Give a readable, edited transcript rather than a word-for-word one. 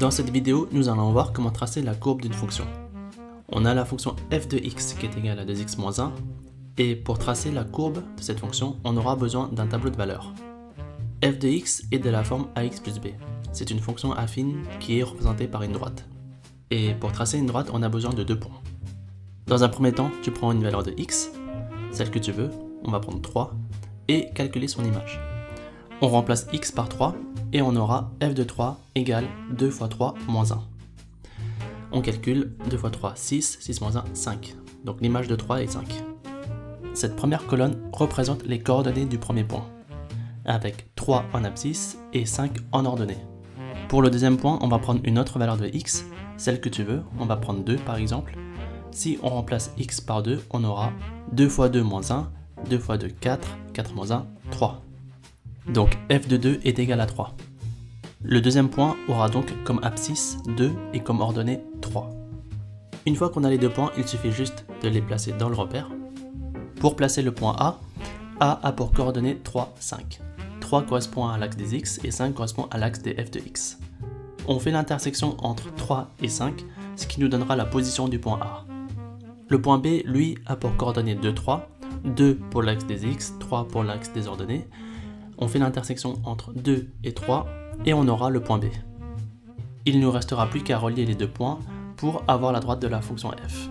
Dans cette vidéo, nous allons voir comment tracer la courbe d'une fonction. On a la fonction f de x qui est égale à 2x moins 1, et pour tracer la courbe de cette fonction, on aura besoin d'un tableau de valeurs. f de x est de la forme ax plus b. C'est une fonction affine qui est représentée par une droite. Et pour tracer une droite, on a besoin de deux points. Dans un premier temps, tu prends une valeur de x, celle que tu veux, on va prendre 3, et calculer son image. On remplace x par 3, et on aura f de 3 égale 2 fois 3 moins 1. On calcule 2 fois 3, 6, 6 moins 1, 5. Donc l'image de 3 est 5. Cette première colonne représente les coordonnées du premier point, avec 3 en abscisse et 5 en ordonnée. Pour le deuxième point, on va prendre une autre valeur de x, celle que tu veux, on va prendre 2 par exemple. Si on remplace x par 2, on aura 2 fois 2 moins 1, 2 fois 2, 4, 4 moins 1, 3. Donc f de 2 est égal à 3. Le deuxième point aura donc comme abscisse 2 et comme ordonnée 3. Une fois qu'on a les deux points, il suffit juste de les placer dans le repère. Pour placer le point A a pour coordonnées 3, 5. 3 correspond à l'axe des x et 5 correspond à l'axe des f de x. On fait l'intersection entre 3 et 5, ce qui nous donnera la position du point A. Le point B, lui, a pour coordonnées 2, 3, 2 pour l'axe des x, 3 pour l'axe des ordonnées. On fait l'intersection entre 2 et 3 et on aura le point B. Il ne nous restera plus qu'à relier les deux points pour avoir la droite de la fonction f.